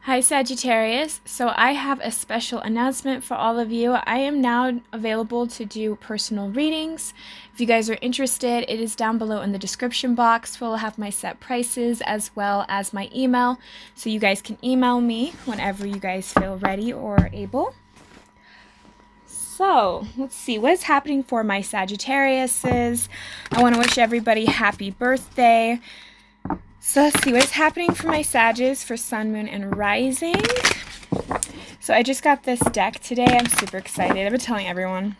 Hi Sagittarius, so I have a special announcement for all of you. I am now available to do personal readings. If you guys are interested, it is down below in the description box. We'll have my set prices as well as my email, so you guys can email me whenever you guys feel ready or able. So, let's see what is happening for my Sagittariuses. I want to wish everybody happy birthday. So let's see what is happening for my Sages for Sun, Moon, and Rising. So I just got this deck today. I'm super excited. I've been telling everyone.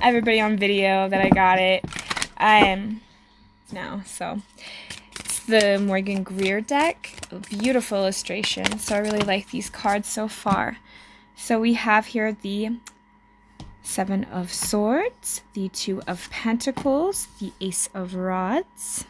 Everybody on video that I got it. Now. So it's the Morgan Greer deck. A beautiful illustration. So I really like these cards so far. So we have here the Seven of Swords, the Two of Pentacles, the Ace of Rods,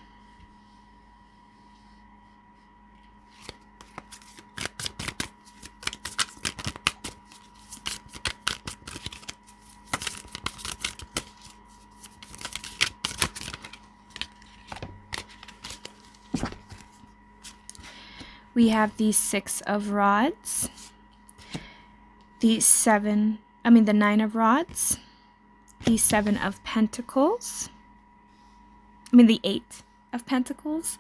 we have the Six of Rods, the Nine of Rods, the Seven of Pentacles, the Eight of Pentacles.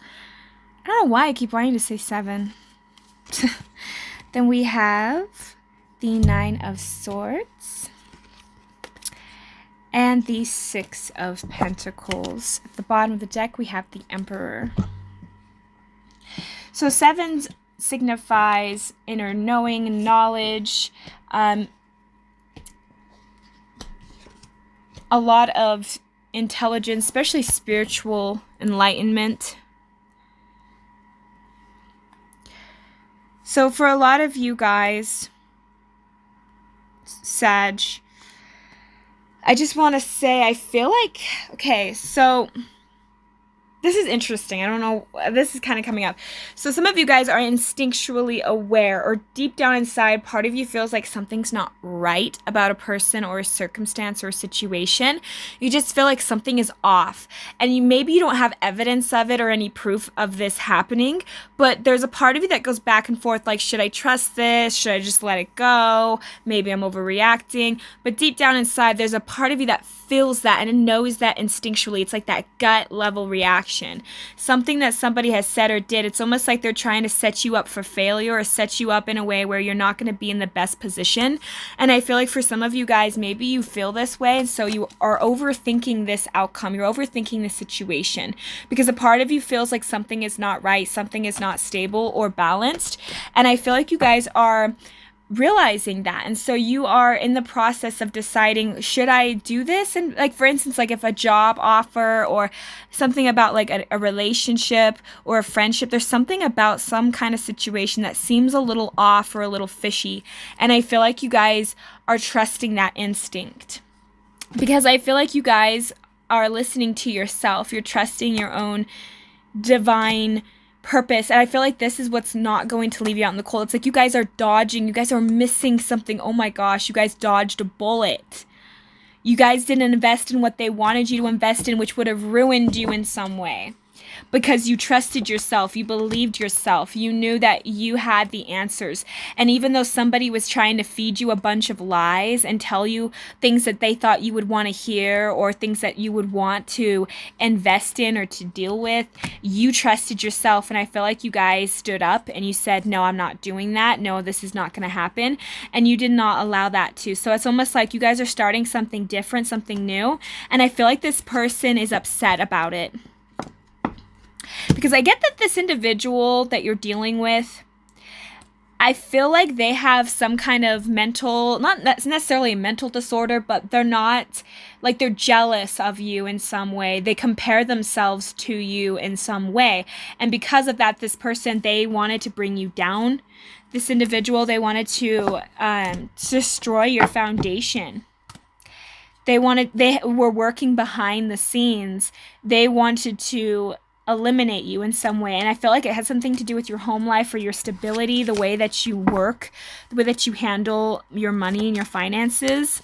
I don't know why I keep wanting to say seven. Then we have the Nine of Swords and the Six of Pentacles. At the bottom of the deck, we have the Emperor. So sevens signifies inner knowing, knowledge, a lot of intelligence, especially spiritual enlightenment. So for a lot of you guys, Sag, I just want to say, I feel like, okay, so this is interesting. I don't know. This is kind of coming up. So some of you guys are instinctually aware, or deep down inside, part of you feels like something's not right about a person or a circumstance or a situation. You just feel like something is off. And maybe you don't have evidence of it or any proof of this happening, but there's a part of you that goes back and forth like, should I trust this? Should I just let it go? Maybe I'm overreacting. But deep down inside, there's a part of you that feels that and it knows that instinctually. It's like that gut level reaction. Something that somebody has said or did, it's almost like they're trying to set you up for failure or set you up in a way where you're not going to be in the best position. And I feel like for some of you guys, maybe you feel this way, and so you are overthinking this outcome. You're overthinking the situation because a part of you feels like something is not right, something is not stable or balanced. And I feel like you guys are realizing that, and so you are in the process of deciding, should I do this? And like, for instance, like if a job offer or something about like a relationship or a friendship, there's something about some kind of situation that seems a little off or a little fishy, and I feel like you guys are trusting that instinct because I feel like you guys are listening to yourself. You're trusting your own divine purpose, and I feel like this is what's not going to leave you out in the cold. It's like you guys are dodging, you guys are missing something. Oh my gosh, you guys dodged a bullet. You guys didn't invest in what they wanted you to invest in, which would have ruined you in some way. Because you trusted yourself, you believed yourself, you knew that you had the answers. And even though somebody was trying to feed you a bunch of lies and tell you things that they thought you would want to hear or things that you would want to invest in or to deal with, you trusted yourself. And I feel like you guys stood up and you said, no, I'm not doing that. No, this is not going to happen. And you did not allow that to. So it's almost like you guys are starting something different, something new. And I feel like this person is upset about it. Because I get that this individual that you're dealing with, I feel like they have some kind of mental, not necessarily a mental disorder, but they're not, like they're jealous of you in some way. They compare themselves to you in some way. And because of that, this person, they wanted to bring you down. This individual, they wanted to destroy your foundation. They were working behind the scenes. They wanted to eliminate you in some way, and I feel like it has something to do with your home life or your stability, the way that you work, the way that you handle your money and your finances.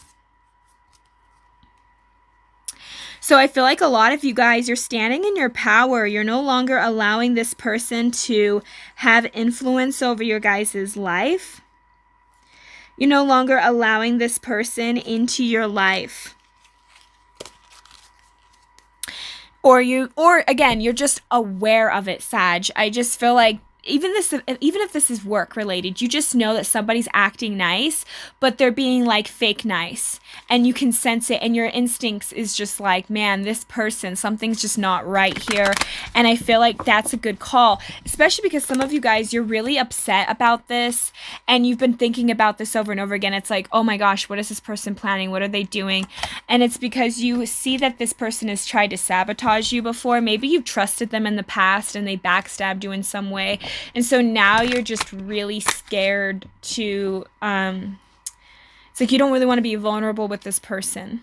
So I feel like a lot of you guys, you're standing in your power. You're no longer allowing this person to have influence over your guys' life. You're no longer allowing this person into your life. Or again, you're just aware of it, Sag. I just feel like even if this is work related, you just know that somebody's acting nice, but they're being like fake nice, and you can sense it, and your instincts is just like, man, this person, something's just not right here. And I feel like that's a good call, especially because some of you guys, you're really upset about this, and you've been thinking about this over and over again. It's like, oh my gosh, what is this person planning? What are they doing? And it's because you see that this person has tried to sabotage you before. Maybe you've trusted them in the past and they backstabbed you in some way. And so now you're just really scared to, it's like you don't really want to be vulnerable with this person.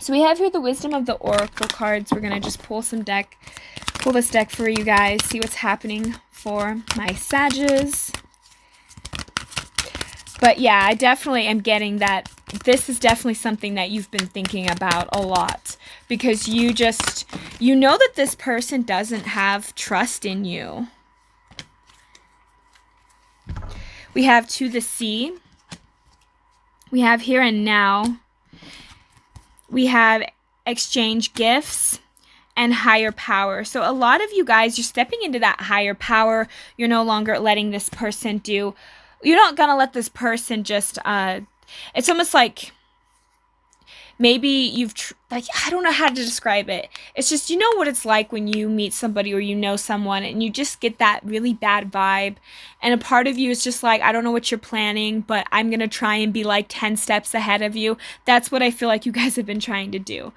So we have here the Wisdom of the Oracle cards. We're going to just pull this deck for you guys, see what's happening for my Sages. But yeah, I definitely am getting that this is definitely something that you've been thinking about a lot, because you know that this person doesn't have trust in you. We have To the Sea. We have Here and Now. We have Exchange Gifts and Higher Power. So a lot of you guys, you're stepping into that higher power. You're no longer letting this person you're not going to let this person just, it's almost like maybe I don't know how to describe it. It's just, you know what it's like when you meet somebody or you know someone and you just get that really bad vibe. And a part of you is just like, I don't know what you're planning, but I'm going to try and be like 10 steps ahead of you. That's what I feel like you guys have been trying to do.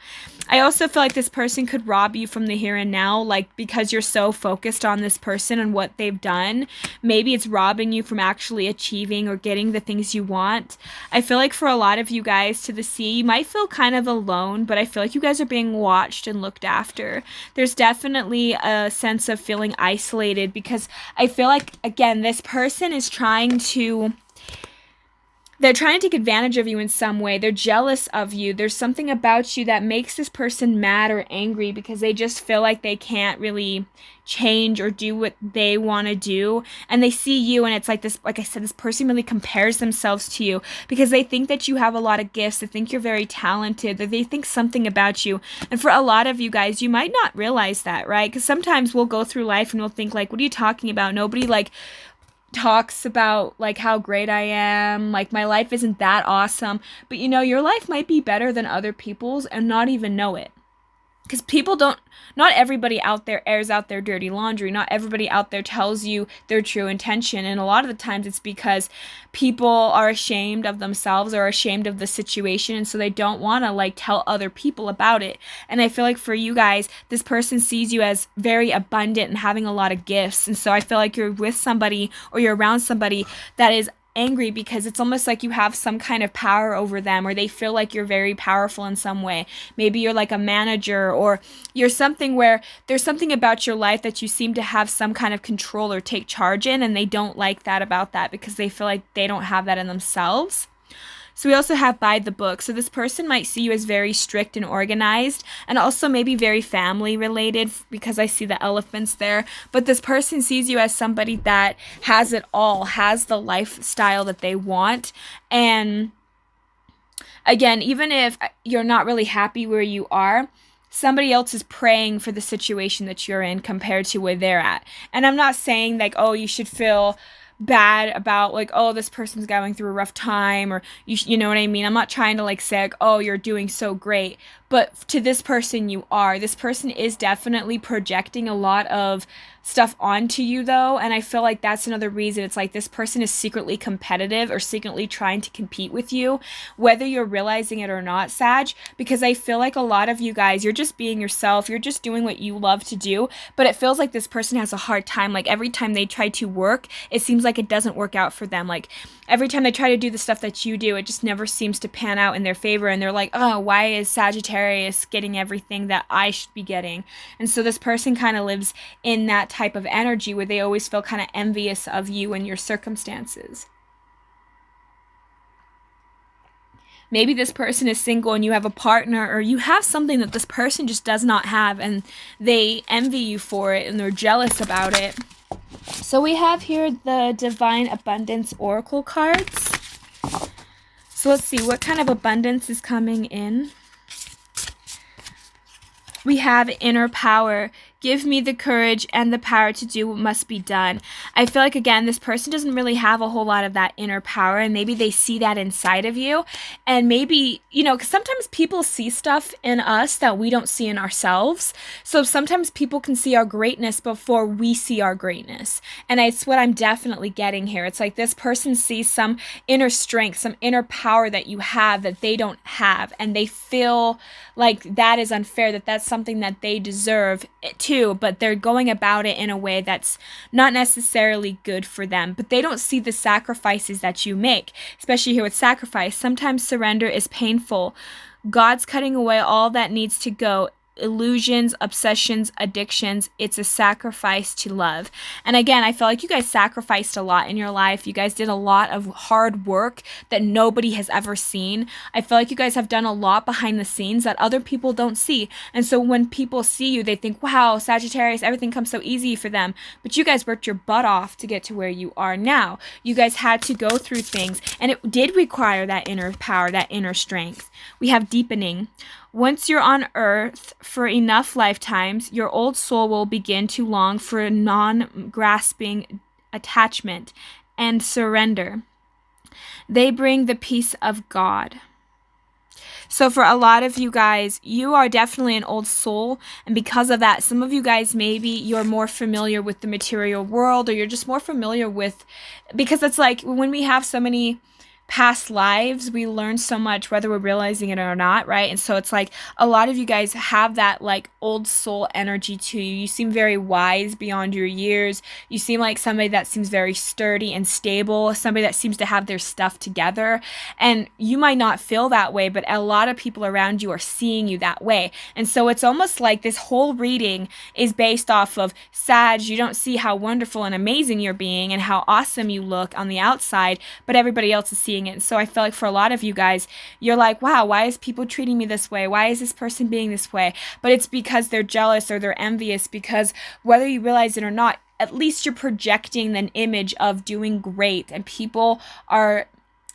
I also feel like this person could rob you from the here and now, like because you're so focused on this person and what they've done. Maybe it's robbing you from actually achieving or getting the things you want. I feel like for a lot of you guys, To the Sea, you might feel kind of alone, but I feel like you guys are being watched and looked after. There's definitely a sense of feeling isolated, because I feel like, again, this person is they're trying to take advantage of you in some way. They're jealous of you. There's something about you that makes this person mad or angry, because they just feel like they can't really change or do what they want to do. And they see you, and it's like this, like I said, this person really compares themselves to you because they think that you have a lot of gifts. They think you're very talented. That they think something about you. And for a lot of you guys, you might not realize that, right? Because sometimes we'll go through life and we'll think like, what are you talking about? Nobody like talks about like how great I am, like my life isn't that awesome. But you know, your life might be better than other people's and not even know it. Because not everybody out there airs out their dirty laundry. Not everybody out there tells you their true intention. And a lot of the times it's because people are ashamed of themselves or ashamed of the situation. And so they don't want to like tell other people about it. And I feel like for you guys, this person sees you as very abundant and having a lot of gifts. And so I feel like you're with somebody or you're around somebody that is angry because it's almost like you have some kind of power over them, or they feel like you're very powerful in some way. Maybe you're like a manager, or you're something where there's something about your life that you seem to have some kind of control or take charge in, and they don't like that about that because they feel like they don't have that in themselves. So we also have By the Book. So this person might see you as very strict and organized, and also maybe very family related, because I see the elephants there. But this person sees you as somebody that has it all, has the lifestyle that they want. And again, even if you're not really happy where you are, somebody else is praying for the situation that you're in compared to where they're at. And I'm not saying like, oh, you should feel bad about like, oh, this person's going through a rough time, or you know what I mean? I'm not trying to like say like, oh, you're doing so great, but to this person you are. This person is definitely projecting a lot of stuff onto you though, and I feel like that's another reason. It's like this person is secretly competitive or secretly trying to compete with you, whether you're realizing it or not, Sag, because I feel like a lot of you guys, you're just being yourself, you're just doing what you love to do, but it feels like this person has a hard time. Like every time they try to work, it seems like it doesn't work out for them. Like every time they try to do the stuff that you do, it just never seems to pan out in their favor, and they're like, oh, why is Sagittarius getting everything that I should be getting? And so this person kind of lives in that type of energy where they always feel kind of envious of you and your circumstances. Maybe this person is single and you have a partner, or you have something that this person just does not have and they envy you for it and they're jealous about it. So we have here the Divine Abundance Oracle cards. So let's see what kind of abundance is coming in. We have inner power. Give me the courage and the power to do what must be done. I feel like, again, this person doesn't really have a whole lot of that inner power, and maybe they see that inside of you. And maybe, because sometimes people see stuff in us that we don't see in ourselves. So sometimes people can see our greatness before we see our greatness. And it's what I'm definitely getting here. It's like this person sees some inner strength, some inner power that you have that they don't have. And they feel like that is unfair, that that's something that they deserve too, but they're going about it in a way that's not necessarily good for them. But they don't see the sacrifices that you make, especially here with sacrifice. Sometimes surrender is painful. God's cutting away all that needs to go. Illusions, obsessions, addictions. It's a sacrifice to love. And again, I feel like you guys sacrificed a lot in your life. You guys did a lot of hard work that nobody has ever seen. I feel like you guys have done a lot behind the scenes that other people don't see. And so when people see you, they think, wow, Sagittarius, everything comes so easy for them. But you guys worked your butt off to get to where you are now. You guys had to go through things, and it did require that inner power, that inner strength. We have deepening. Once you're on earth for enough lifetimes, your old soul will begin to long for a non-grasping attachment and surrender. They bring the peace of God. So for a lot of you guys, you are definitely an old soul. And because of that, some of you guys, maybe you're more familiar with the material world, or you're just more familiar with, because it's like when we have so many past lives, we learn so much whether we're realizing it or not, right? And so it's like a lot of you guys have that like old soul energy to you. You seem very wise beyond your years. You seem like somebody that seems very sturdy and stable, somebody that seems to have their stuff together. And you might not feel that way, but a lot of people around you are seeing you that way. And so it's almost like this whole reading is based off of Sag. You don't see how wonderful and amazing you're being and how awesome you look on the outside, but everybody else is seeing it. So I feel like for a lot of you guys, you're like, wow, why is people treating me this way? Why is this person being this way? But it's because they're jealous or they're envious, because whether you realize it or not, at least you're projecting an image of doing great, and people are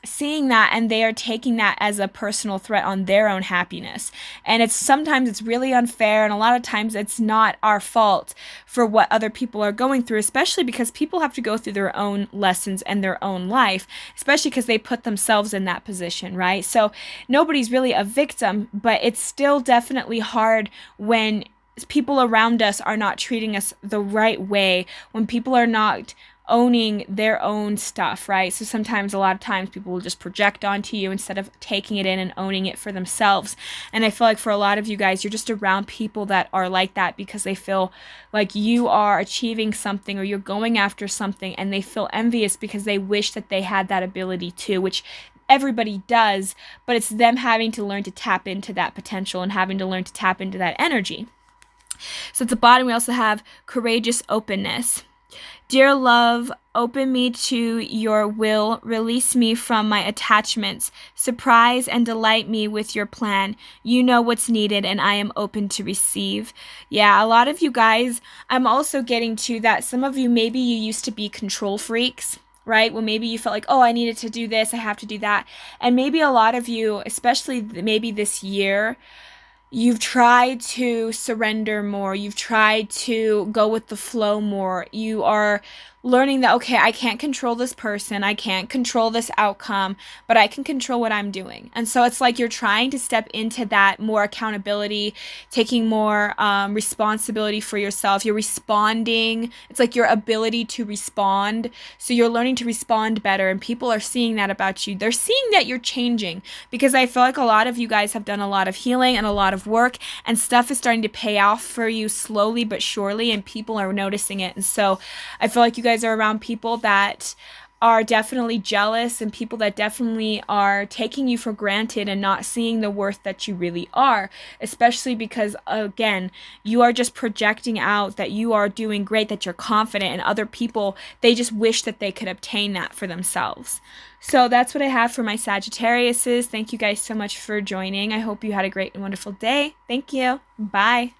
seeing that and they are taking that as a personal threat on their own happiness. And sometimes it's really unfair, and a lot of times it's not our fault for what other people are going through, especially because people have to go through their own lessons and their own life, especially because they put themselves in that position, right? So nobody's really a victim, but it's still definitely hard when people around us are not treating us the right way, when people are not owning their own stuff, right? So sometimes, a lot of times, people will just project onto you instead of taking it in and owning it for themselves. And I feel like for a lot of you guys, you're just around people that are like that because they feel like you are achieving something or you're going after something, and they feel envious because they wish that they had that ability too, which everybody does, but it's them having to learn to tap into that potential and having to learn to tap into that energy. So at the bottom, we also have courageous openness. Dear love, open me to your will, release me from my attachments, surprise and delight me with your plan. You know what's needed, and I am open to receive. Yeah, a lot of you guys, I'm also getting to that. Some of you, maybe you used to be control freaks, right? Well, maybe you felt like, oh, I needed to do this, I have to do that. And maybe a lot of you, especially maybe this year, you've tried to surrender more. You've tried to go with the flow more. You are learning that, okay, I can't control this person. I can't control this outcome, but I can control what I'm doing. And so it's like you're trying to step into that more accountability, taking more responsibility for yourself. You're responding. It's like your ability to respond. So you're learning to respond better, and people are seeing that about you. They're seeing that you're changing, because I feel like a lot of you guys have done a lot of healing and a lot of work, and stuff is starting to pay off for you slowly but surely, and people are noticing it. And so I feel like you guys are around people that are definitely jealous and people that definitely are taking you for granted and not seeing the worth that you really are, especially because, again, you are just projecting out that you are doing great, that you're confident, and other people, they just wish that they could obtain that for themselves. So that's what I have for my Sagittariuses. Thank you guys so much for joining. I hope you had a great and wonderful day. Thank you. Bye.